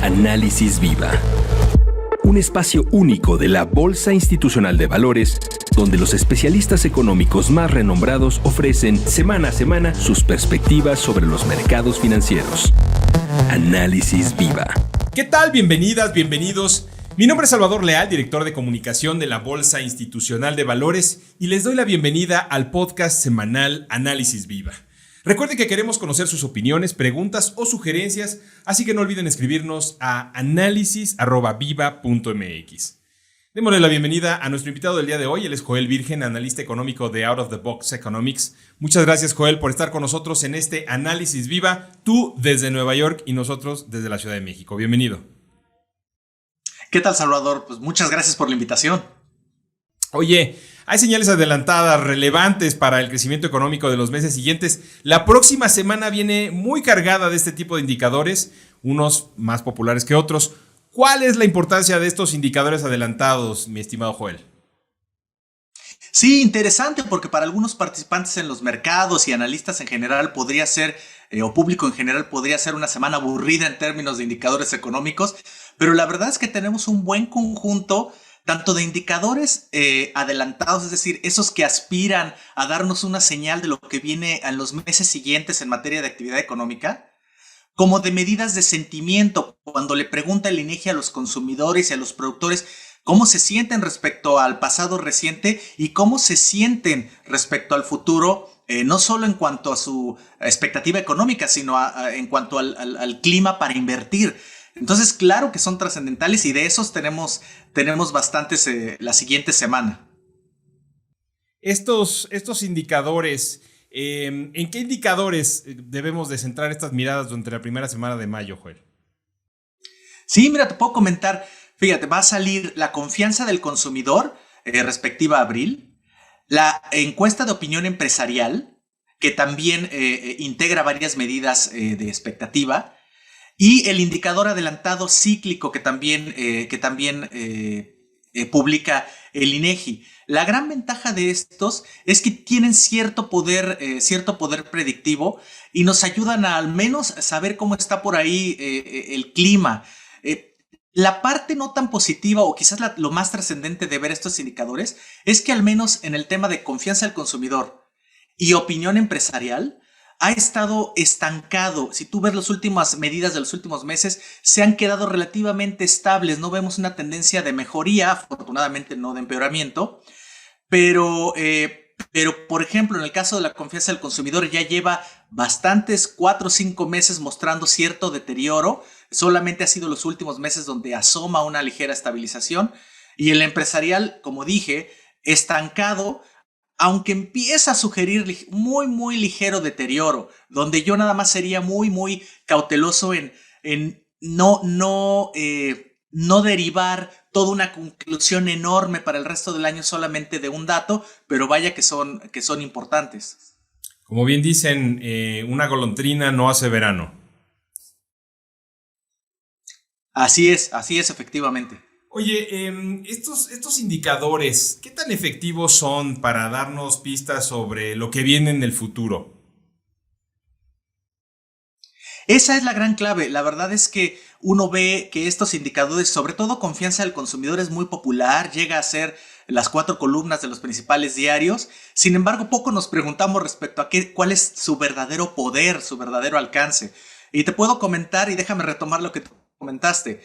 Análisis Viva. Un espacio único de la Bolsa Institucional de Valores, donde los especialistas económicos más renombrados ofrecen semana a semana sus perspectivas sobre los mercados financieros. Análisis Viva. ¿Qué tal? Bienvenidas, bienvenidos. Mi nombre es Salvador Leal, director de comunicación de la Bolsa Institucional de Valores, y les doy la bienvenida al podcast semanal Análisis Viva. Recuerden que queremos conocer sus opiniones, preguntas o sugerencias, así que no olviden escribirnos a análisis@viva.mx. Démosle la bienvenida a nuestro invitado del día de hoy. Él es Joel Virgen, analista económico de Out of the Box Economics. Muchas gracias, Joel, por estar con nosotros en este Análisis Viva. Tú desde Nueva York y nosotros desde la Ciudad de México. Bienvenido. ¿Qué tal, Salvador? Pues muchas gracias por la invitación. Oye, hay señales adelantadas relevantes para el crecimiento económico de los meses siguientes. La próxima semana viene muy cargada de este tipo de indicadores, unos más populares que otros. ¿Cuál es la importancia de estos indicadores adelantados, mi estimado Joel? Sí, interesante, porque para algunos participantes en los mercados y analistas en general podría ser, o público en general podría ser una semana aburrida en términos de indicadores económicos, pero la verdad es que tenemos un buen conjunto tanto de indicadores adelantados, es decir, esos que aspiran a darnos una señal de lo que viene en los meses siguientes en materia de actividad económica, como de medidas de sentimiento, cuando le pregunta el INEGI a los consumidores y a los productores cómo se sienten respecto al pasado reciente y cómo se sienten respecto al futuro, no solo en cuanto a su expectativa económica, sino en cuanto al clima para invertir. Entonces, claro que son trascendentales y de esos tenemos bastantes la siguiente semana. Estos indicadores, ¿en qué indicadores debemos de centrar estas miradas durante la primera semana de mayo, Joel? Sí, mira, te puedo comentar. Fíjate, va a salir la confianza del consumidor respectiva a abril, la encuesta de opinión empresarial, que también integra varias medidas de expectativa, y el indicador adelantado cíclico que también publica el INEGI. La gran ventaja de estos es que tienen cierto poder predictivo y nos ayudan a al menos saber cómo está por ahí el clima. La parte no tan positiva o quizás lo más trascendente de ver estos indicadores es que al menos en el tema de confianza del consumidor y opinión empresarial ha estado estancado. Si tú ves las últimas medidas de los últimos meses, se han quedado relativamente estables. No vemos una tendencia de mejoría, afortunadamente no de empeoramiento, pero por ejemplo, en el caso de la confianza del consumidor ya lleva bastantes 4 o 5 meses mostrando cierto deterioro. Solamente ha sido los últimos meses donde asoma una ligera estabilización, y el empresarial, como dije, estancado, aunque empieza a sugerir muy ligero deterioro, donde yo nada más sería muy cauteloso en no derivar toda una conclusión enorme para el resto del año solamente de un dato, pero vaya que son importantes. Como bien dicen, una golondrina no hace verano. Así es efectivamente. Oye, estos indicadores, ¿qué tan efectivos son para darnos pistas sobre lo que viene en el futuro? Esa es la gran clave. La verdad es que uno ve que estos indicadores, sobre todo confianza del consumidor, es muy popular, llega a ser las 4 columnas de los principales diarios. Sin embargo, poco nos preguntamos respecto a cuál es su verdadero poder, su verdadero alcance. Y te puedo comentar, y déjame retomar lo que tú comentaste.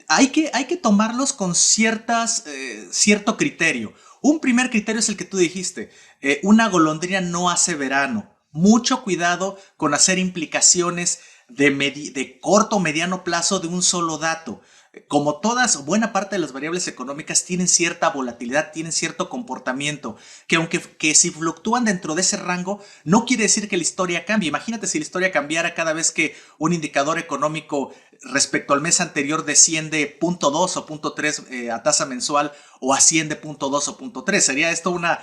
Hay que tomarlos con cierto criterio. Un primer criterio es el que tú dijiste. Una golondrina no hace verano. Mucho cuidado con hacer implicaciones de corto o mediano plazo de un solo dato. Como buena parte de las variables económicas tienen cierta volatilidad, tienen cierto comportamiento, que si fluctúan dentro de ese rango, no quiere decir que la historia cambie. Imagínate si la historia cambiara cada vez que un indicador económico respecto al mes anterior desciende 0.2 o 0.3 a tasa mensual, o asciende 0.2 o 0.3. Sería esto una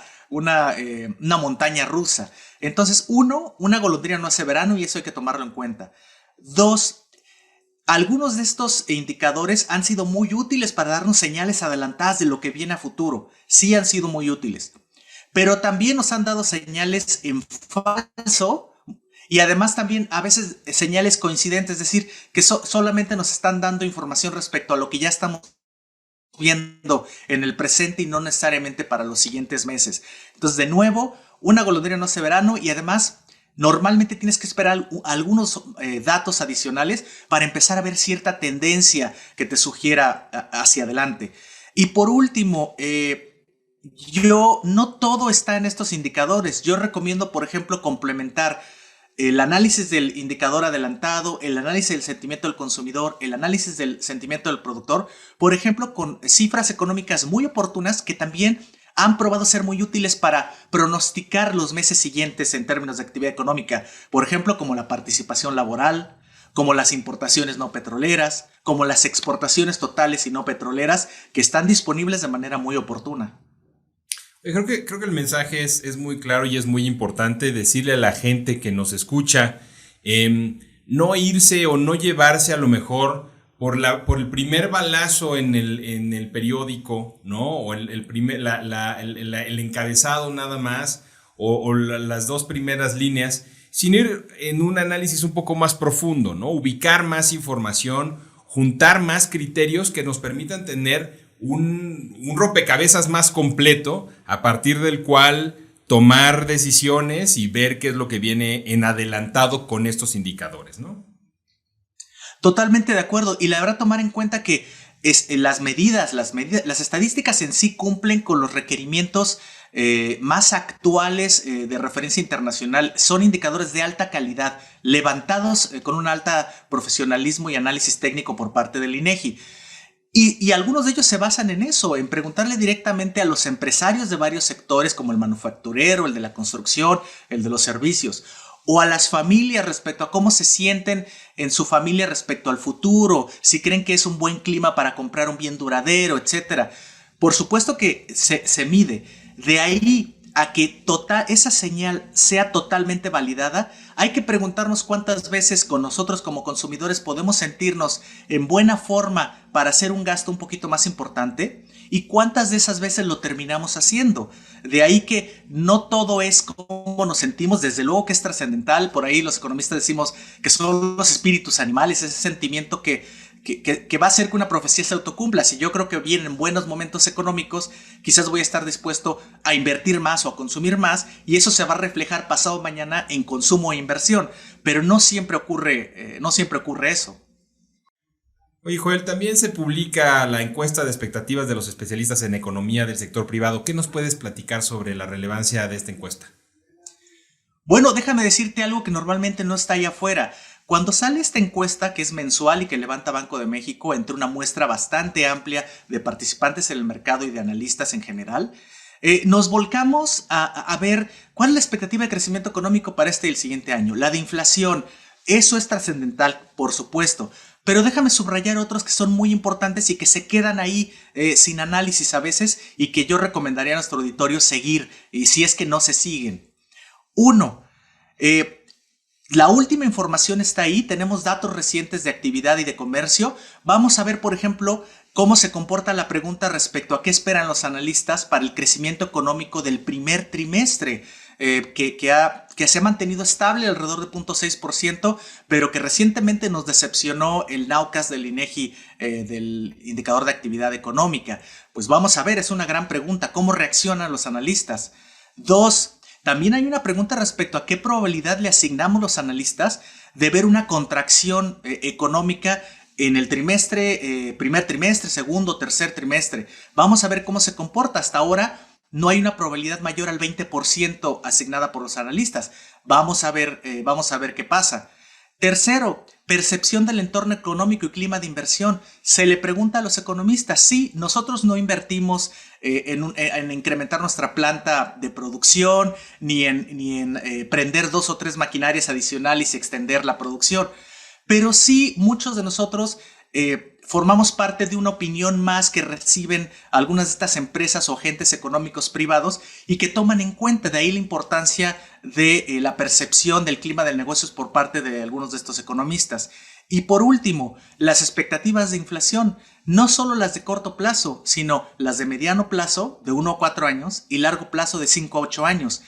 montaña rusa. Entonces, una golondrina no hace verano, y eso hay que tomarlo en cuenta. 2, algunos de estos indicadores han sido muy útiles para darnos señales adelantadas de lo que viene a futuro. Sí han sido muy útiles. Pero también nos han dado señales en falso Y además también a veces señales coincidentes, es decir, que solamente nos están dando información respecto a lo que ya estamos viendo en el presente y no necesariamente para los siguientes meses. Entonces, de nuevo, una golondrina no hace verano y además normalmente tienes que esperar algunos datos adicionales para empezar a ver cierta tendencia que te sugiera hacia adelante. Y por último, no todo está en estos indicadores. Yo recomiendo, por ejemplo, complementar el análisis del indicador adelantado, el análisis del sentimiento del consumidor, el análisis del sentimiento del productor, por ejemplo, con cifras económicas muy oportunas que también han probado ser muy útiles para pronosticar los meses siguientes en términos de actividad económica, por ejemplo, como la participación laboral, como las importaciones no petroleras, como las exportaciones totales y no petroleras, que están disponibles de manera muy oportuna. Creo que el mensaje es muy claro y es muy importante decirle a la gente que nos escucha, no irse o no llevarse a lo mejor por el primer balazo en el periódico, ¿no? O el encabezado nada más, o las dos primeras líneas, sin ir en un análisis un poco más profundo, ¿no? Ubicar más información, juntar más criterios que nos permitan tener un rompecabezas más completo a partir del cual tomar decisiones y ver qué es lo que viene en adelantado con estos indicadores, ¿no? Totalmente de acuerdo. Y la verdad, tomar en cuenta que las estadísticas en sí cumplen con los requerimientos más actuales de referencia internacional. Son indicadores de alta calidad, levantados con un alto profesionalismo y análisis técnico por parte del INEGI. Y algunos de ellos se basan en eso, en preguntarle directamente a los empresarios de varios sectores como el manufacturero, el de la construcción, el de los servicios, o a las familias respecto a cómo se sienten en su familia respecto al futuro, si creen que es un buen clima para comprar un bien duradero, etc. Por supuesto que se mide. De ahí a que esa señal sea totalmente validada, hay que preguntarnos cuántas veces con nosotros como consumidores podemos sentirnos en buena forma para hacer un gasto un poquito más importante y cuántas de esas veces lo terminamos haciendo. De ahí que no todo es cómo nos sentimos, desde luego que es trascendental. Por ahí los economistas decimos que son los espíritus animales, ese sentimiento que va a hacer que una profecía se autocumpla. Si yo creo que vienen buenos momentos económicos, quizás voy a estar dispuesto a invertir más o a consumir más, y eso se va a reflejar pasado mañana en consumo e inversión. Pero no siempre ocurre eso. Oye, Joel, también se publica la encuesta de expectativas de los especialistas en economía del sector privado. ¿Qué nos puedes platicar sobre la relevancia de esta encuesta? Bueno, déjame decirte algo que normalmente no está allá afuera. Cuando sale esta encuesta, que es mensual y que levanta Banco de México entre una muestra bastante amplia de participantes en el mercado y de analistas en general, nos volcamos a ver cuál es la expectativa de crecimiento económico para este y el siguiente año. La de inflación, eso es trascendental, por supuesto. Pero déjame subrayar otros que son muy importantes y que se quedan ahí sin análisis a veces y que yo recomendaría a nuestro auditorio seguir, y si es que no se siguen. Uno, la última información está ahí, tenemos datos recientes de actividad y de comercio. Vamos a ver, por ejemplo, cómo se comporta la pregunta respecto a qué esperan los analistas para el crecimiento económico del primer trimestre, que se ha mantenido estable alrededor de 0.6%, pero que recientemente nos decepcionó el Nowcast del INEGI, del indicador de actividad económica. Pues vamos a ver, es una gran pregunta, ¿cómo reaccionan los analistas? Dos, también hay una pregunta respecto a qué probabilidad le asignamos los analistas de ver una contracción económica en el primer trimestre, segundo, tercer trimestre. Vamos a ver cómo se comporta. Hasta ahora no hay una probabilidad mayor al 20% asignada por los analistas. Vamos a ver qué pasa. Tercero, percepción del entorno económico y clima de inversión. Se le pregunta a los economistas, sí, nosotros no invertimos en incrementar nuestra planta de producción, ni en prender 2 o 3 maquinarias adicionales y extender la producción. Pero sí, muchos de nosotros formamos parte de una opinión más que reciben algunas de estas empresas o agentes económicos privados y que toman en cuenta, de ahí la importancia de la percepción del clima de negocios por parte de algunos de estos economistas. Y por último, las expectativas de inflación, no solo las de corto plazo, sino las de mediano plazo, de 1 a 4 años, y largo plazo de 5 a 8 años.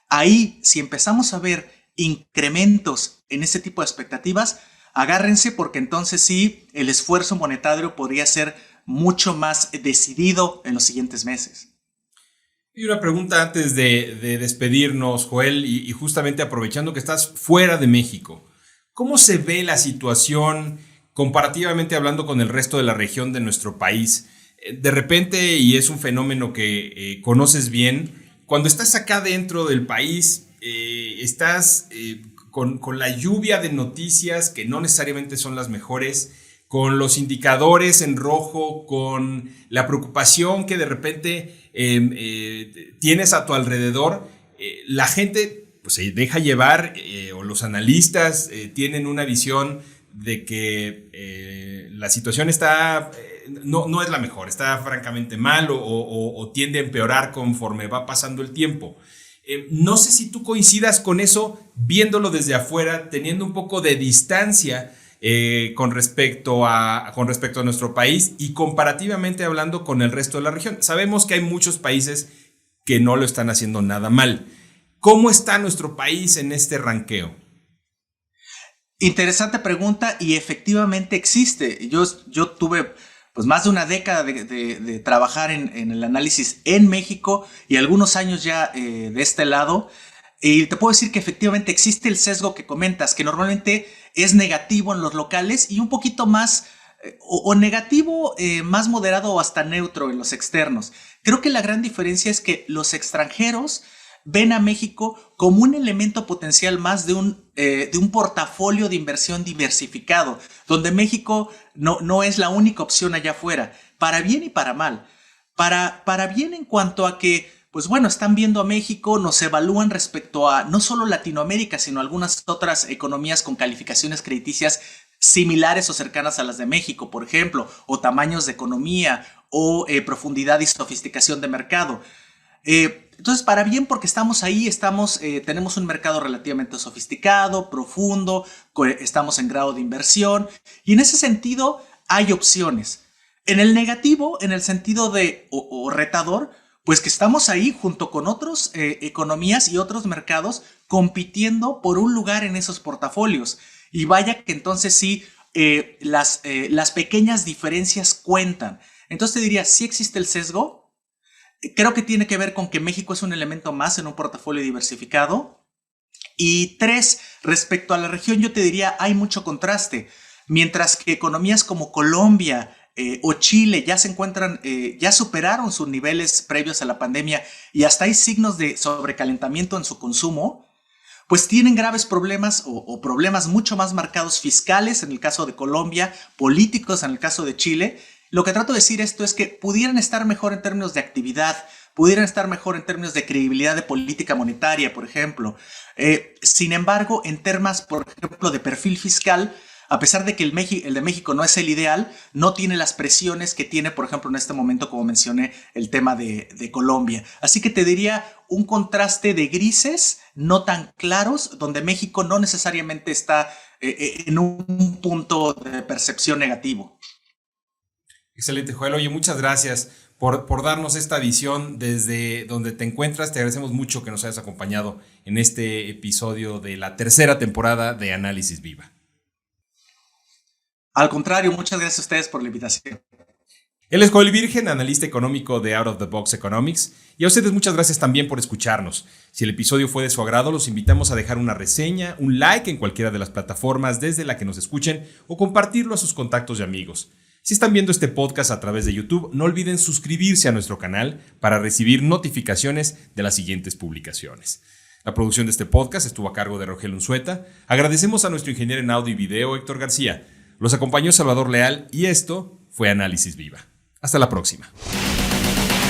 Ahí, si empezamos a ver incrementos en ese tipo de expectativas, agárrense, porque entonces sí, el esfuerzo monetario podría ser mucho más decidido en los siguientes meses. Y una pregunta antes de despedirnos, Joel, y justamente aprovechando que estás fuera de México. ¿Cómo se ve la situación comparativamente hablando con el resto de la región de nuestro país? De repente, y es un fenómeno que conoces bien, cuando estás acá dentro del país, estás con la lluvia de noticias que no necesariamente son las mejores, con los indicadores en rojo, con la preocupación que de repente tienes a tu alrededor, la gente pues, se deja llevar, o los analistas tienen una visión de que la situación está, no es la mejor, está francamente mal o tiende a empeorar conforme va pasando el tiempo. No sé si tú coincidas con eso, viéndolo desde afuera, teniendo un poco de distancia con respecto a nuestro país y comparativamente hablando con el resto de la región. Sabemos que hay muchos países que no lo están haciendo nada mal. ¿Cómo está nuestro país en este ranqueo? Interesante pregunta, y efectivamente existe. Yo tuve pues más de una década de trabajar en el análisis en México y algunos años ya de este lado. Y te puedo decir que efectivamente existe el sesgo que comentas, que normalmente es negativo en los locales y un poquito más, o negativo más moderado o hasta neutro en los externos. Creo que la gran diferencia es que los extranjeros ven a México como un elemento potencial más de un portafolio de inversión diversificado, donde México no es la única opción allá afuera, para bien y para mal. Para bien en cuanto a que pues bueno, están viendo a México, nos evalúan respecto a no solo Latinoamérica, sino algunas otras economías con calificaciones crediticias similares o cercanas a las de México, por ejemplo, o tamaños de economía, o profundidad y sofisticación de mercado. Entonces, para bien, porque estamos ahí, tenemos un mercado relativamente sofisticado, profundo, estamos en grado de inversión, y en ese sentido hay opciones. En el negativo, en el sentido de o retador, pues que estamos ahí junto con otras economías y otros mercados compitiendo por un lugar en esos portafolios. Y vaya que entonces sí, las pequeñas diferencias cuentan. Entonces te diría, ¿sí existe el sesgo? Creo que tiene que ver con que México es un elemento más en un portafolio diversificado. Y 3, respecto a la región, yo te diría, hay mucho contraste. Mientras que economías como Colombia o Chile ya se encuentran, ya superaron sus niveles previos a la pandemia y hasta hay signos de sobrecalentamiento en su consumo, pues tienen graves problemas o problemas mucho más marcados fiscales en el caso de Colombia, políticos en el caso de Chile. Lo que trato de decir esto es que pudieran estar mejor en términos de actividad, pudieran estar mejor en términos de credibilidad de política monetaria, por ejemplo. Sin embargo, en temas, por ejemplo, de perfil fiscal, a pesar de que el de México no es el ideal, no tiene las presiones que tiene, por ejemplo, en este momento, como mencioné, el tema de Colombia. Así que te diría un contraste de grises no tan claros, donde México no necesariamente está en un punto de percepción negativo. Excelente, Joel. Oye, muchas gracias por darnos esta visión desde donde te encuentras. Te agradecemos mucho que nos hayas acompañado en este episodio de la 3ª temporada de Análisis Viva. Al contrario, muchas gracias a ustedes por la invitación. Él es Joel Virgen, analista económico de Out of the Box Economics, y a ustedes muchas gracias también por escucharnos. Si el episodio fue de su agrado, los invitamos a dejar una reseña, un like en cualquiera de las plataformas desde la que nos escuchen o compartirlo a sus contactos y amigos. Si están viendo este podcast a través de YouTube, no olviden suscribirse a nuestro canal para recibir notificaciones de las siguientes publicaciones. La producción de este podcast estuvo a cargo de Rogelio Unzueta. Agradecemos a nuestro ingeniero en audio y video, Héctor García. Los acompañó Salvador Leal y esto fue Análisis Viva. Hasta la próxima.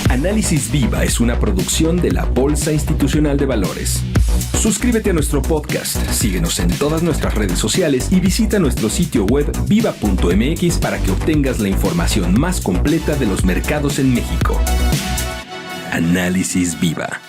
Análisis Viva es una producción de la Bolsa Institucional de Valores. Suscríbete a nuestro podcast, síguenos en todas nuestras redes sociales y visita nuestro sitio web viva.mx para que obtengas la información más completa de los mercados en México. Análisis Viva.